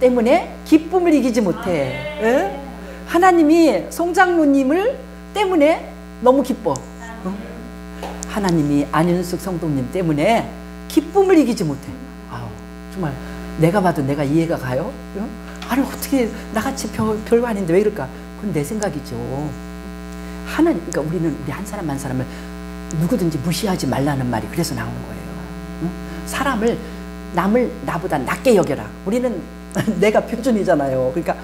때문에 기쁨을 이기지 못해. 에? 하나님이 송장로님을 때문에 너무 기뻐. 하나님이 안윤숙 성도님 때문에 기쁨을 이기지 못해. 정말 내가 봐도 내가 이해가 가요. 아니 어떻게 나같이 별거 아닌데 왜 이럴까? 그건 내 생각이죠. 그러니까 우리는 우리 한 사람 한 사람을 누구든지 무시하지 말라는 말이 그래서 나오는 거예요. 사람을 남을 나보다 낮게 여겨라. 우리는 내가 표준이잖아요. 그러니까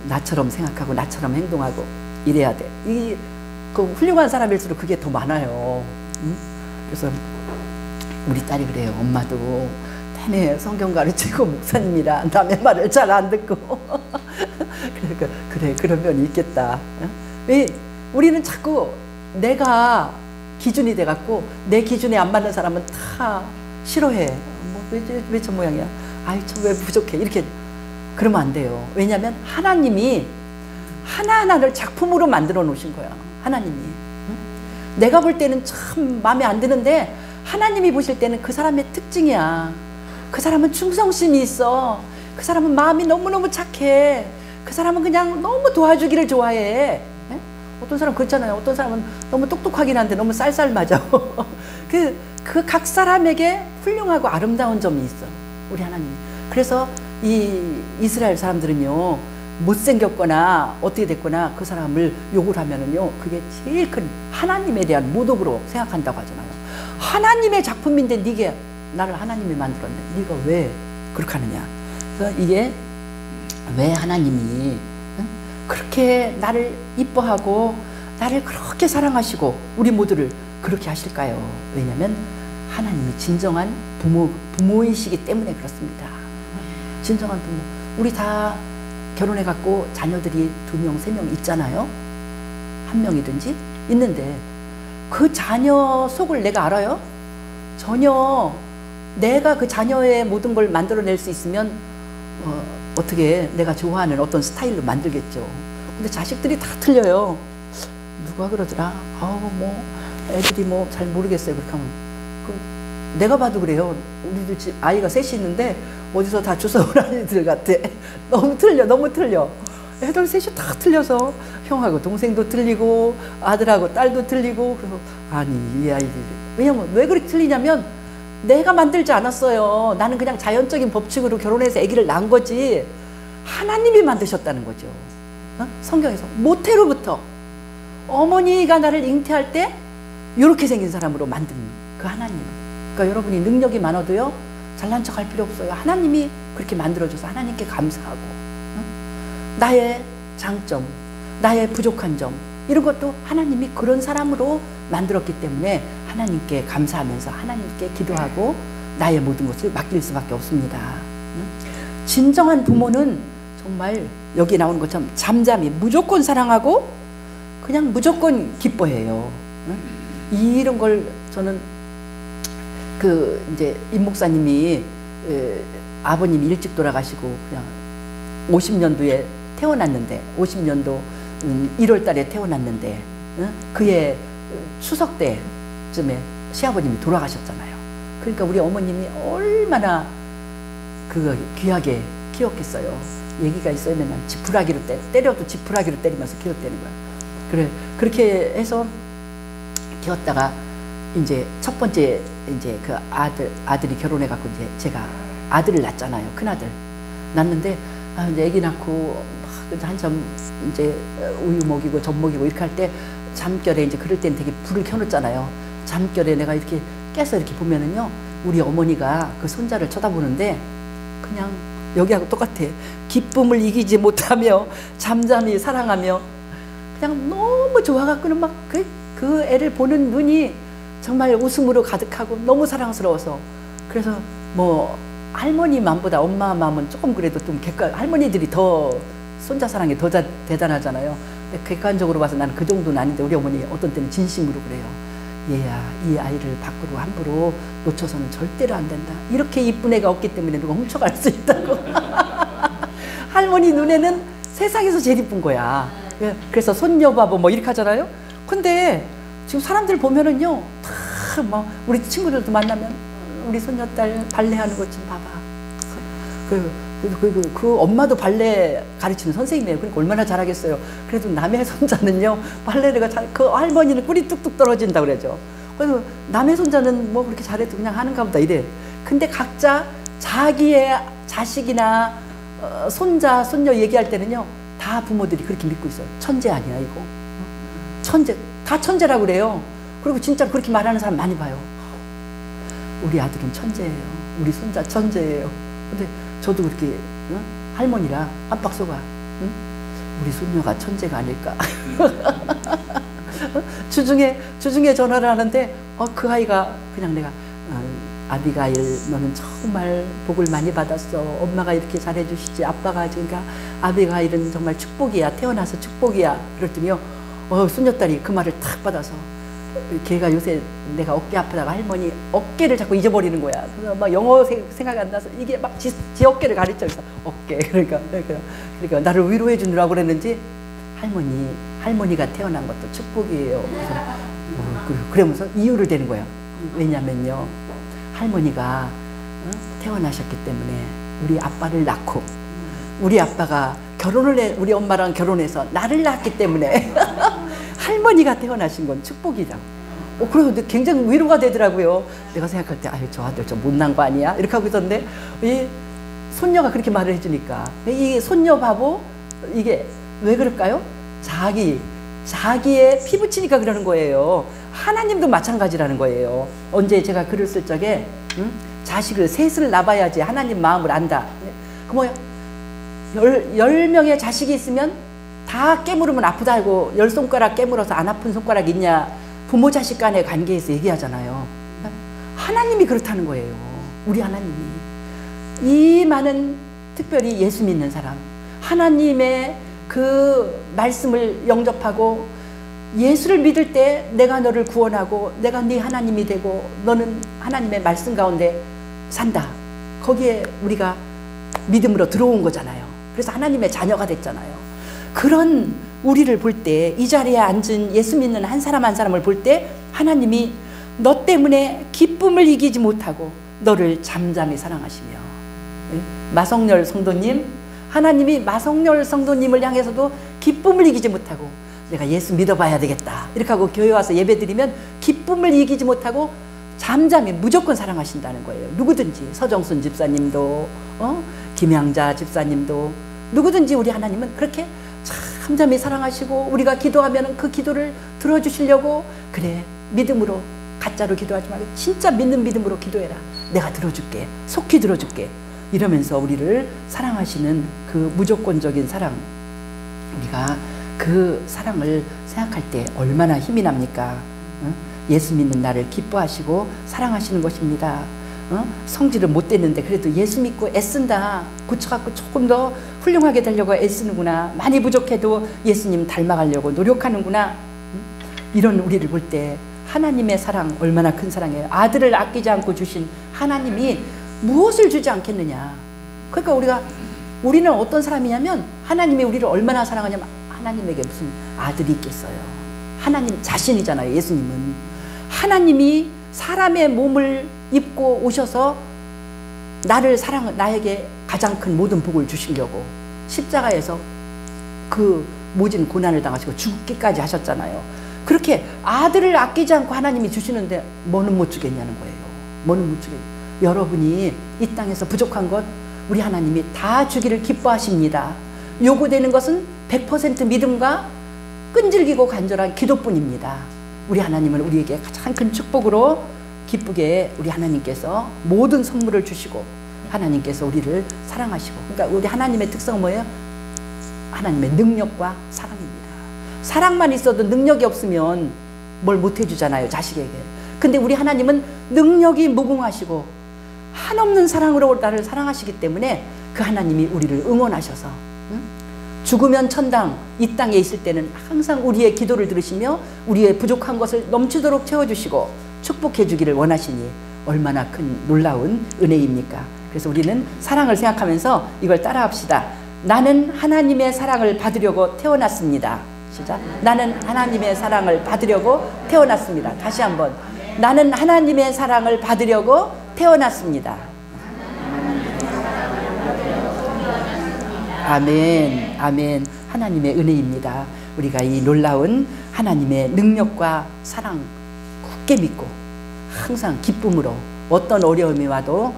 나처럼 생각하고 나처럼 행동하고 이래야 돼. 그 훌륭한 사람일수록 그게 더 많아요. 그래서 우리 딸이 그래요. 엄마도 내내 성경 가르치고 목사님이라 남의 말을 잘 안 듣고 그래 그런 면이 있겠다. 우리는 자꾸 내가 기준이 돼갖고 내 기준에 안 맞는 사람은 다 싫어해. 왜 저 모양이야? 저 왜 부족해? 이렇게 그러면 안 돼요. 왜냐하면 하나님이 하나하나를 작품으로 만들어 놓으신 거야. 하나님이. 내가 볼 때는 참 마음에 안 드는데 하나님이 보실 때는 그 사람의 특징이야. 그 사람은 충성심이 있어. 그 사람은 마음이 너무너무 착해. 그 사람은 그냥 너무 도와주기를 좋아해. 어떤 사람 그렇잖아요. 어떤 사람은 너무 똑똑하긴 한데 너무 쌀쌀맞아. 그 각 사람에게 훌륭하고 아름다운 점이 있어. 우리 하나님. 그래서 이 이스라엘 사람들은요, 못생겼거나 어떻게 됐거나 그 사람을 욕을 하면은요, 그게 제일 큰 하나님에 대한 모독으로 생각한다고 하잖아요. 하나님의 작품인데 네가 나를 하나님이 만들었네. 네가 왜 그렇게 하느냐. 그래서 이게 왜 하나님이 그렇게 나를 이뻐하고 나를 그렇게 사랑하시고 우리 모두를 그렇게 하실까요? 왜냐하면 하나님이 진정한 부모이시기 때문에 그렇습니다. 진정한 부모. 우리 다 결혼해갖고 자녀들이 2명, 3명 있잖아요. 한 명이든지 있는데 그 자녀 속을 내가 알아요? 전혀. 내가 그 자녀의 모든 걸 만들어낼 수 있으면 어떻게 내가 좋아하는 어떤 스타일로 만들겠죠. 근데 자식들이 다 틀려요. 누가 그러더라. 뭐 애들이 뭐 잘 모르겠어요. 그렇게 하면 내가 봐도 그래요. 우리들 집 아이가 셋이 있는데 어디서 다 주워온 아이들 같아. 너무 틀려. 애들 셋이 다 틀려서 형하고 동생도 틀리고 아들하고 딸도 틀리고. 그래서 아니 이 아이들이 왜냐면 왜 그렇게 틀리냐면 내가 만들지 않았어요. 나는 그냥 자연적인 법칙으로 결혼해서 아기를 낳은 거지 하나님이 만드셨다는 거죠. 성경에서 모태로부터 어머니가 나를 잉태할 때 이렇게 생긴 사람으로 만든 그 하나님. 그러니까 여러분이 능력이 많아도요 잘난 척 할 필요 없어요. 하나님이 그렇게 만들어줘서 하나님께 감사하고 나의 장점, 나의 부족한 점 이런 것도 하나님이 그런 사람으로 만들었기 때문에 하나님께 감사하면서 하나님께 기도하고 나의 모든 것을 맡길 수밖에 없습니다. 진정한 부모는 정말 여기 나오는 것처럼 잠잠히 무조건 사랑하고 그냥 무조건 기뻐해요. 이런 걸 저는 이제 임 목사님이 아버님이 일찍 돌아가시고 그냥 50년도에 태어났는데 50년도 1월 달에 태어났는데 그해 추석 때쯤에 시아버님이 돌아가셨잖아요. 그러니까 우리 어머님이 얼마나 귀하게 키웠겠어요. 얘기가 있어요. 맨날 지푸라기로 때려도 지푸라기로 때리면서 키웠다는 거야. 그렇게 해서 키웠다가 이제 첫 번째 이제 그 아들이 결혼해갖고 이제 제가 아들을 낳잖아요. 큰아들 낳는데 이제 아기 낳고 한참 이제 우유 먹이고 젖 먹이고 이렇게 할 때 잠결에 이제 그럴 때는 되게 불을 켜놓잖아요. 잠결에 내가 이렇게 깨서 이렇게 보면은요 우리 어머니가 그 손자를 쳐다보는데 그냥 여기하고 똑같아. 기쁨을 이기지 못하며 잠잠히 사랑하며 그냥 너무 좋아갖고는 막 그 애를 보는 눈이 정말 웃음으로 가득하고 너무 사랑스러워서 그래서 뭐 할머니 마음보다 엄마 마음은 조금 그래도 좀 할머니들이 더 손자 사랑이 더 대단하잖아요. 근데 객관적으로 봐서 나는 그 정도는 아닌데 우리 어머니 어떤 때는 진심으로 그래요. 얘야 이 아이를 밖으로 함부로 놓쳐서는 절대로 안 된다. 이렇게 이쁜 애가 없기 때문에 누가 훔쳐갈 수 있다고. 할머니 눈에는 세상에서 제일 이쁜 거야. 그래서 손녀 바보 뭐 이렇게 하잖아요. 근데 지금 사람들 보면은요 다 막 우리 친구들도 만나면 우리 손녀딸 발레하는 것 좀 봐봐. 그 엄마도 발레 가르치는 선생님이에요. 그러니까 얼마나 잘하겠어요. 그래도 남의 손자는요 발레가 그 할머니는 꿀이 뚝뚝 떨어진다 그러죠. 그래서 남의 손자는 뭐 그렇게 잘해도 그냥 하는가 보다 이래. 근데 각자 자기의 자식이나 손자 손녀 얘기할 때는요 다 부모들이 그렇게 믿고 있어요. 천재 아니야 이거. 천재, 다 천재라고 그래요. 그리고 진짜 그렇게 말하는 사람 많이 봐요. 우리 아들은 천재예요. 우리 손자 천재예요. 근데 저도 그렇게 할머니랑 깜빡 속아. 우리 손녀가 천재가 아닐까. 주중에 전화를 하는데 그 아이가 그냥 내가 아비가일 너는 정말 복을 많이 받았어. 엄마가 이렇게 잘해주시지. 아빠가 그러니까 아비가일은 정말 축복이야. 태어나서 축복이야. 그랬더니요 손녀딸이 그 말을 탁 받아서 걔가 요새 내가 어깨 아프다가 할머니 어깨를 자꾸 잊어버리는 거야. 그래서 막 영어 생각이 안 나서 이게 막 지 어깨를 가르쳐. 그래서 어깨 그러니까 나를 위로해 주느라고 그랬는지 할머니가 태어난 것도 축복이에요. 그래서 그러면서 이유를 대는 거야. 왜냐면요 할머니가 태어나셨기 때문에 우리 아빠를 낳고 우리 아빠가 우리 엄마랑 결혼해서 나를 낳았기 때문에 할머니가 태어나신 건 축복이라고. 그래서 굉장히 위로가 되더라고요. 내가 생각할 때 아유 저 아들 좀 못난 거 아니야? 이렇게 하고 있었는데 이 손녀가 그렇게 말을 해주니까 이 손녀 바보 이게 왜 그럴까요? 자기의 피 붙이니까 그러는 거예요. 하나님도 마찬가지라는 거예요. 언제 제가 글을 쓸 적에 자식을 셋을 낳아야지 하나님 마음을 안다. 그 뭐야? 10명의 자식이 있으면 다 깨물으면 아프다고 10손가락 깨물어서 안 아픈 손가락 있냐? 부모 자식 간의 관계에서 얘기하잖아요. 하나님이 그렇다는 거예요. 우리 하나님이. 이 많은 특별히 예수 믿는 사람, 하나님의 그 말씀을 영접하고 예수를 믿을 때 내가 너를 구원하고 내가 네 하나님이 되고 너는 하나님의 말씀 가운데 산다. 거기에 우리가 믿음으로 들어온 거잖아요. 그래서 하나님의 자녀가 됐잖아요. 그런 우리를 볼 때, 이 자리에 앉은 예수 믿는 한 사람 한 사람을 볼 때 하나님이 너 때문에 기쁨을 이기지 못하고 너를 잠잠히 사랑하시며, 마성열 성도님, 하나님이 마성열 성도님을 향해서도 기쁨을 이기지 못하고 내가 예수 믿어봐야 되겠다 이렇게 하고 교회 와서 예배 드리면 기쁨을 이기지 못하고 잠잠히 무조건 사랑하신다는 거예요. 누구든지, 서정순 집사님도 김양자 집사님도 누구든지 우리 하나님은 그렇게 잠잠히 사랑하시고 우리가 기도하면 그 기도를 들어주시려고, 그래 믿음으로 가짜로 기도하지 말고 진짜 믿는 믿음으로 기도해라, 내가 들어줄게, 속히 들어줄게, 이러면서 우리를 사랑하시는 그 무조건적인 사랑, 우리가 그 사랑을 생각할 때 얼마나 힘이 납니까? 예수 믿는 나를 기뻐하시고 사랑하시는 것입니다. 성질을 못 냈는데 그래도 예수 믿고 애쓴다, 고쳐갖고 조금 더 훌륭하게 되려고 애쓰는구나, 많이 부족해도 예수님 닮아가려고 노력하는구나. 이런 우리를 볼 때 하나님의 사랑 얼마나 큰 사랑이에요. 아들을 아끼지 않고 주신 하나님이 무엇을 주지 않겠느냐. 그러니까 우리는 어떤 사람이냐면 하나님이 우리를 얼마나 사랑하냐면 하나님에게 무슨 아들이 있겠어요. 하나님 자신이잖아요. 예수님은 하나님이 사람의 몸을 입고 오셔서 나에게 가장 큰 모든 복을 주시려고 십자가에서 그 모진 고난을 당하시고 죽기까지 하셨잖아요. 그렇게 아들을 아끼지 않고 하나님이 주시는데 뭐는 못 주겠냐는 거예요. 뭐는 못 주겠냐. 여러분이 이 땅에서 부족한 것 우리 하나님이 다 주기를 기뻐하십니다. 요구되는 것은 100% 믿음과 끈질기고 간절한 기도뿐입니다. 우리 하나님은 우리에게 가장 큰 축복으로 기쁘게 우리 하나님께서 모든 선물을 주시고 하나님께서 우리를 사랑하시고, 그러니까 우리 하나님의 특성은 뭐예요? 하나님의 능력과 사랑입니다. 사랑만 있어도 능력이 없으면 뭘 못 해주잖아요, 자식에게. 근데 우리 하나님은 능력이 무궁하시고 한없는 사랑으로 나를 사랑하시기 때문에 그 하나님이 우리를 응원하셔서 죽으면 천당, 이 땅에 있을 때는 항상 우리의 기도를 들으시며 우리의 부족한 것을 넘치도록 채워주시고 축복해 주기를 원하시니 얼마나 큰 놀라운 은혜입니까? 그래서 우리는 사랑을 생각하면서 이걸 따라합시다. 나는 하나님의 사랑을 받으려고 태어났습니다. 시작. 나는 하나님의 사랑을 받으려고 태어났습니다. 다시 한번. 나는 하나님의 사랑을 받으려고 태어났습니다. 아멘, 아멘. 하나님의 은혜입니다. 우리가 이 놀라운 하나님의 능력과 사랑 굳게 믿고 항상 기쁨으로 어떤 어려움이 와도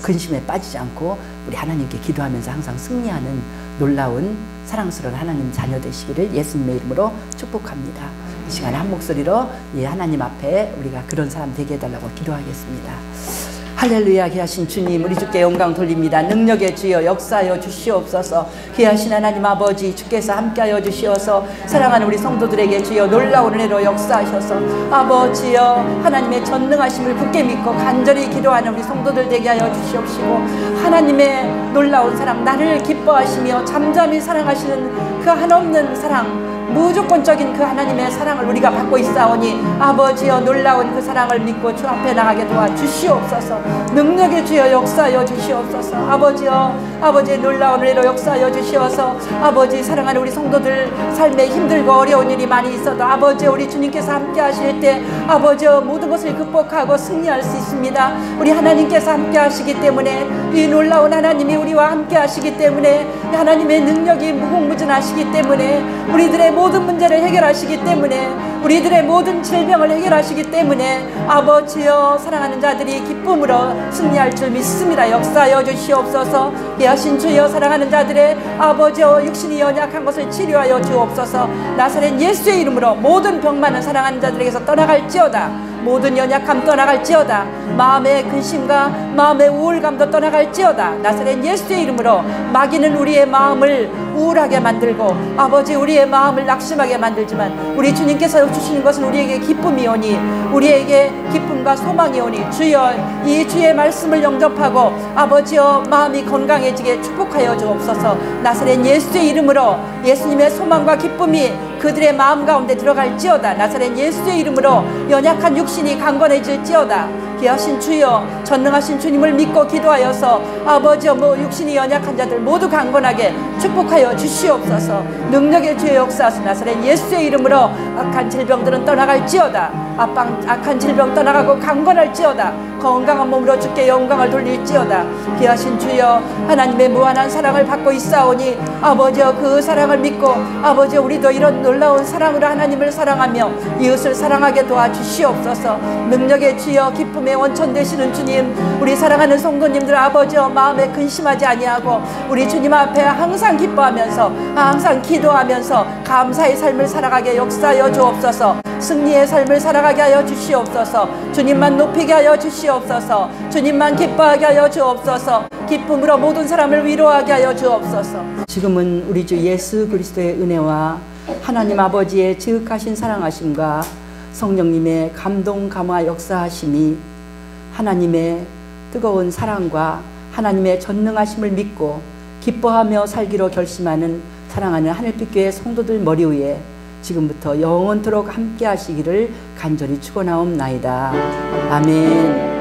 근심에 빠지지 않고 우리 하나님께 기도하면서 항상 승리하는 놀라운 사랑스러운 하나님 자녀 되시기를 예수님의 이름으로 축복합니다. 이 시간에 한 목소리로 이 하나님 앞에 우리가 그런 사람 되게 해달라고 기도하겠습니다. 할렐루야. 귀하신 주님, 우리 주께 영광 돌립니다. 능력의 주여 역사하여 주시옵소서. 귀하신 하나님 아버지, 주께서 함께하여 주시어서 사랑하는 우리 성도들에게 주여 놀라운 은혜로 역사하셔서 아버지여 하나님의 전능하심을 굳게 믿고 간절히 기도하는 우리 성도들 되게 하여 주시옵시고, 하나님의 놀라운 사랑, 나를 기뻐하시며 잠잠히 사랑하시는 그 한없는 사랑, 무조건적인 그 하나님의 사랑을 우리가 받고 있사오니 아버지여 놀라운 그 사랑을 믿고 주 앞에 나가게 도와주시옵소서. 능력의 주여 역사하여 주시옵소서. 아버지여, 아버지의 놀라운 은혜로 역사하여 주시어서 아버지 사랑하는 우리 성도들 삶에 힘들고 어려운 일이 많이 있어도 아버지여 우리 주님께서 함께 하실 때 아버지여 모든 것을 극복하고 승리할 수 있습니다. 우리 하나님께서 함께 하시기 때문에, 이 놀라운 하나님이 우리와 함께 하시기 때문에, 하나님의 능력이 무궁무진하시기 때문에, 우리들의 모든 문제를 해결하시기 때문에, 우리들의 모든 질병을 해결하시기 때문에 아버지여 사랑하는 자들이 기쁨으로 승리할 줄 믿습니다. 역사하여 주시옵소서. 예하신 주여 사랑하는 자들의 아버지여 육신이 연약한 것을 치료하여 주옵소서. 나사렛 예수의 이름으로 모든 병 많은 사랑하는 자들에게서 떠나갈지어다. 모든 연약함 떠나갈지어다. 마음의 근심과 마음의 우울감도 떠나갈지어다. 나사렛 예수의 이름으로 마귀는 우리의 마음을 우울하게 만들고 아버지 우리의 마음을 낙심하게 만들지만 우리 주님께서 주시는 것은 우리에게 기쁨이오니 우리에게 기쁨과 소망이오니 주여 이 주의 말씀을 영접하고 아버지여 마음이 건강해지게 축복하여 주옵소서. 나사렛 예수의 이름으로 예수님의 소망과 기쁨이 그들의 마음 가운데 들어갈지어다. 나사렛 예수의 이름으로 연약한 육신이 강건해질지어다. 귀하신 주여 전능하신 주님을 믿고 기도하여서 아버지여 육신이 연약한 자들 모두 강건하게 축복하여 주시옵소서. 능력의 주의 역사하사 나사렛 예수의 이름으로 악한 질병들은 떠나갈지어다. 악한 질병 떠나가고 강건할지어다. 건강한 몸으로 주께 영광을 돌릴지어다. 귀하신 주여 하나님의 무한한 사랑을 받고 있사오니 아버지여 그 사랑을 믿고 아버지여 우리도 이런 놀라운 사랑으로 하나님을 사랑하며 이웃을 사랑하게 도와주시옵소서. 능력의 주여 기쁨의 원천 되시는 주님 우리 사랑하는 성도님들 아버지여 마음에 근심하지 아니하고 우리 주님 앞에 항상 기뻐하면서 항상 기도하면서 감사의 삶을 살아가게 역사하여 주옵소서. 승리의 삶을 살아가게 하여 주시옵소서. 주님만 높이게 하여 주시옵소서. 주님만 기뻐하게 하여 주옵소서. 기쁨으로 모든 사람을 위로하게 하여 주옵소서. 지금은 우리 주 예수 그리스도의 은혜와 하나님 아버지의 지극하신 사랑하심과 성령님의 감동 감화 역사하심이 하나님의 뜨거운 사랑과 하나님의 전능하심을 믿고 기뻐하며 살기로 결심하는 사랑하는 하늘빛교회 성도들 머리 위에 지금부터 영원토록 함께 하시기를 간절히 축원하옵나이다. 아멘.